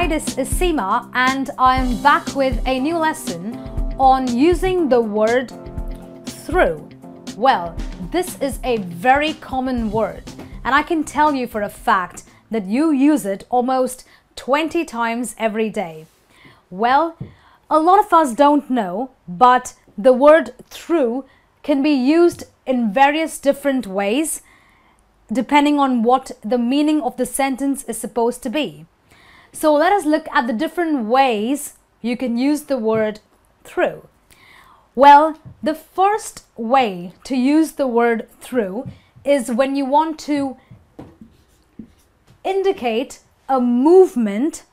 Hi, this is Seema and I'm back with a new lesson on using the word through. Well, this is a very common word and I can tell you for a fact that you use it almost 20 times every day. Well, a lot of us don't know, but the word through can be used in various different ways depending on what the meaning of the sentence is supposed to be. So let us look at the different ways you can use the word through. Well, the first way to use the word through is when you want to indicate a movement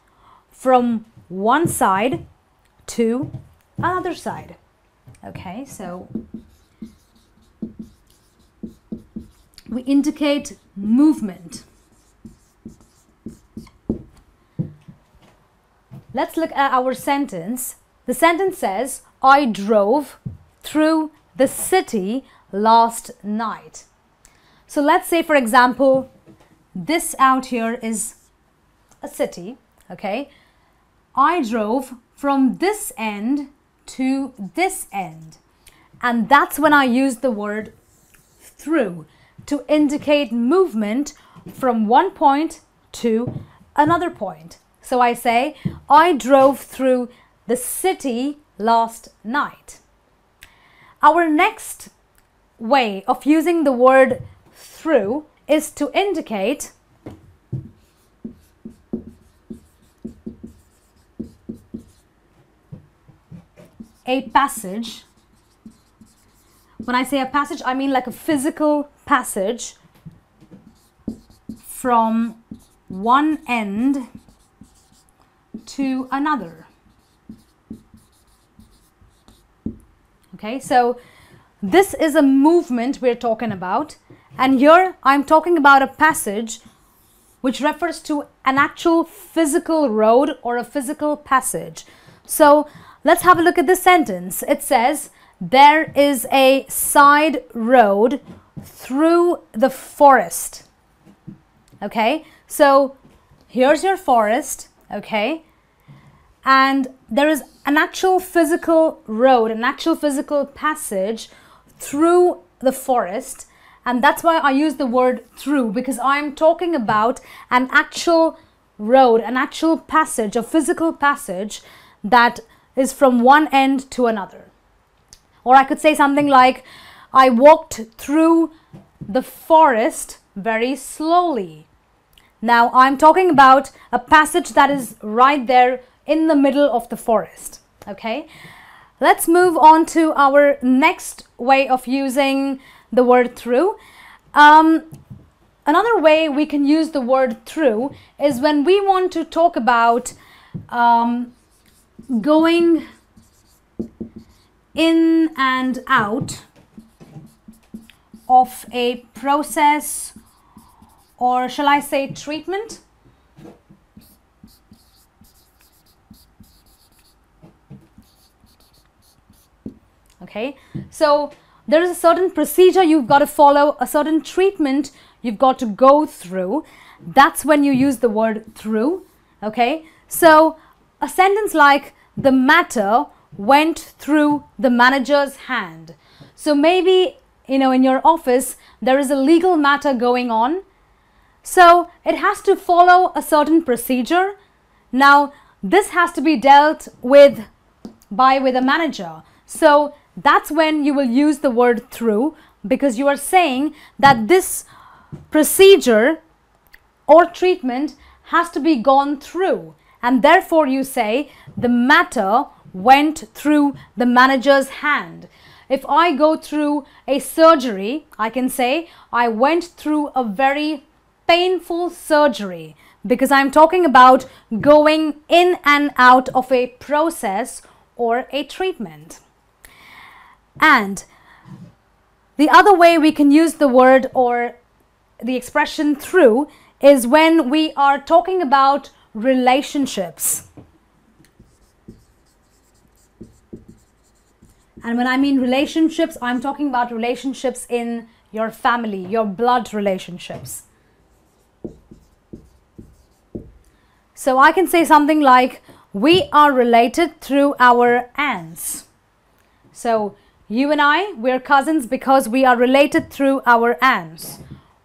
from one side to another side. Okay, so we indicate movement. Let's look at our sentence. The sentence says, I drove through the city last night. So let's say, for example, this out here is a city, okay? I drove from this end to this end. And that's when I use the word through to indicate movement from one point to another point. So I say, I drove through the city last night. Our next way of using the word through is to indicate a passage. When I say a passage, I mean like a physical passage from one end to another. Okay, so this is a movement we're talking about, and here I'm talking about a passage which refers to an actual physical road or a physical passage. So let's have a look at this sentence. It says, there is a side road through the forest. Okay, so here's your forest, okay, and there is an actual physical road, an actual physical passage through the forest, and that's why I use the word through, because I'm talking about an actual road, an actual passage, a physical passage that is from one end to another. Or I could say something like, I walked through the forest very slowly. Now I'm talking about a passage that is right there in the middle of the forest. Okay, let's move on to our next way of using the word through. Another way we can use the word through is when we want to talk about going in and out of a process, or shall I say treatment? Okay, so there is a certain procedure you've got to follow, a certain treatment you've got to go through. That's when you use the word through. Okay, so a sentence like, the matter went through the manager's hand. So maybe, you know, in your office there is a legal matter going on, so it has to follow a certain procedure. Now this has to be dealt with with a manager, so that's when you will use the word through, because you are saying that this procedure or treatment has to be gone through, and therefore you say the matter went through the manager's hand. If I go through a surgery, I can say I went through a very painful surgery, because I'm talking about going in and out of a process or a treatment. And the other way we can use the word or the expression through is when we are talking about relationships. And when I mean relationships, I'm talking about relationships in your family, your blood relationships. So I can say something like, we are related through our aunts. So you and I, we're cousins because we are related through our aunts.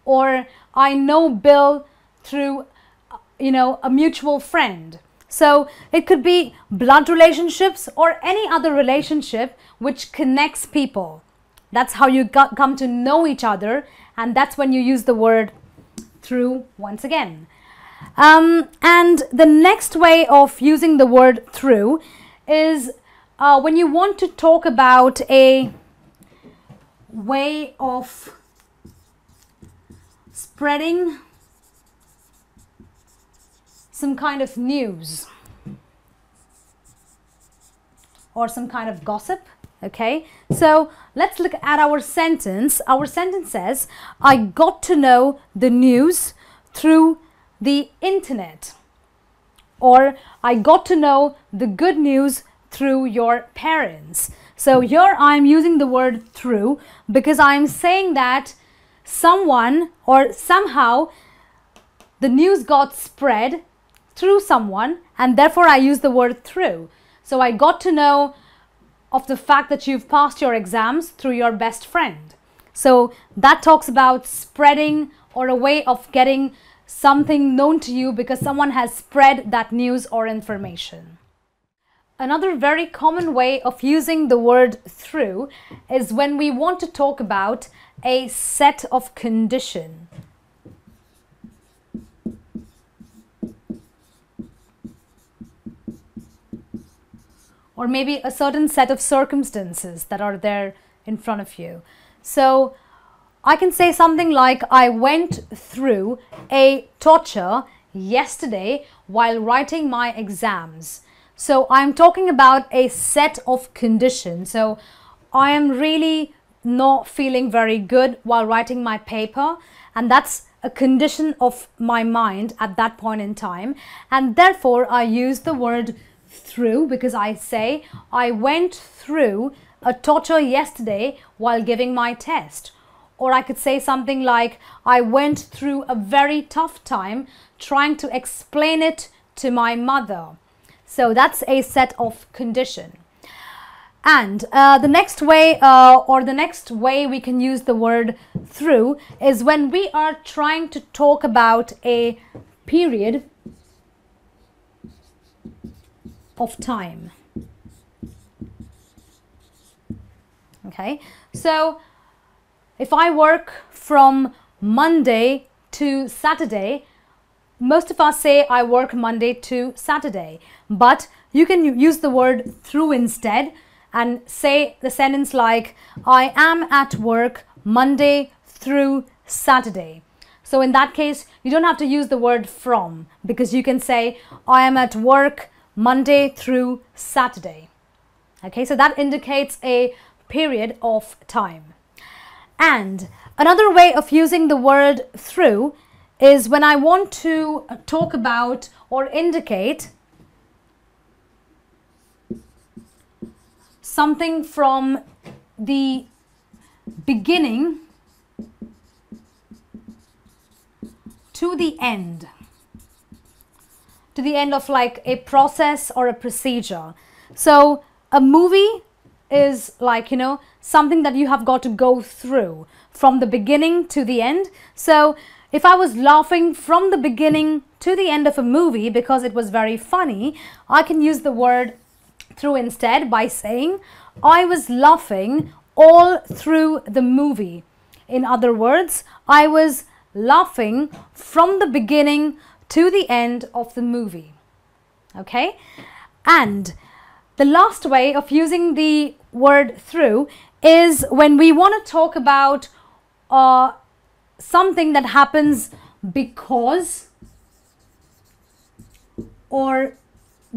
Or I know Bill through, a mutual friend. So it could be blood relationships or any other relationship which connects people. That's how you come to know each other, and that's when you use the word through once again. And the next way of using the word through is when you want to talk about a way of spreading some kind of news or some kind of gossip. Okay, so let's look at our sentence. Our sentence says, I got to know the news through the internet. Or I got to know the good news through your parents. So here I'm using the word through because I'm saying that someone or somehow the news got spread through someone, and therefore I use the word through. So I got to know of the fact that you've passed your exams through your best friend. So that talks about spreading or a way of getting something known to you because someone has spread that news or information. Another very common way of using the word through is when we want to talk about a set of condition. Or maybe a certain set of circumstances that are there in front of you. So I can say something like, I went through a torture yesterday while writing my exams. So I'm talking about a set of conditions. So I am really not feeling very good while writing my paper, and that's a condition of my mind at that point in time. And therefore I use the word through because I say, I went through a torture yesterday while giving my test. Or I could say something like, I went through a very tough time trying to explain it to my mother. So that's a set of condition. And the next way we can use the word through is when we are trying to talk about a period of time. Okay, so if I work from Monday to Saturday, most of us say I work Monday to Saturday, but you can use the word through instead and say the sentence like, I am at work Monday through Saturday. So in that case, you don't have to use the word from, because you can say, I am at work Monday through Saturday. Okay, so that indicates a period of time. And another way of using the word through is when I want to talk about or indicate something from the beginning to the end. To the end of like a process or a procedure. So a movie is like, something that you have got to go through from the beginning to the end. So if I was laughing from the beginning to the end of a movie because it was very funny, I can use the word through instead by saying, I was laughing all through the movie. In other words, I was laughing from the beginning to the end of the movie. Okay? And the last way of using the word through is when we want to talk about something that happens because or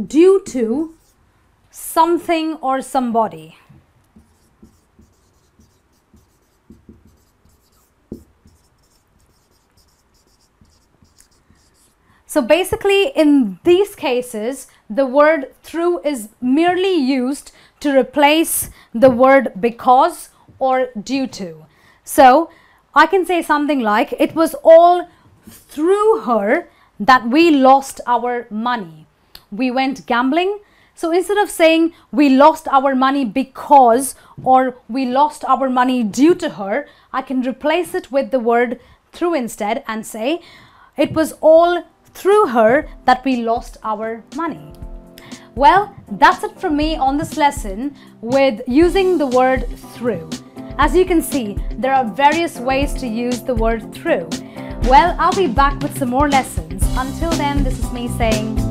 due to something or somebody. So basically in these cases, the word through is merely used to replace the word because or due to. So I can say something like, it was all through her that we lost our money. We went gambling. So instead of saying we lost our money because or we lost our money due to her, I can replace it with the word through instead and say it was all through her that we lost our money. Well, that's it from me on this lesson with using the word through. As you can see, there are various ways to use the word through. Well, I'll be back with some more lessons. Until then, this is me saying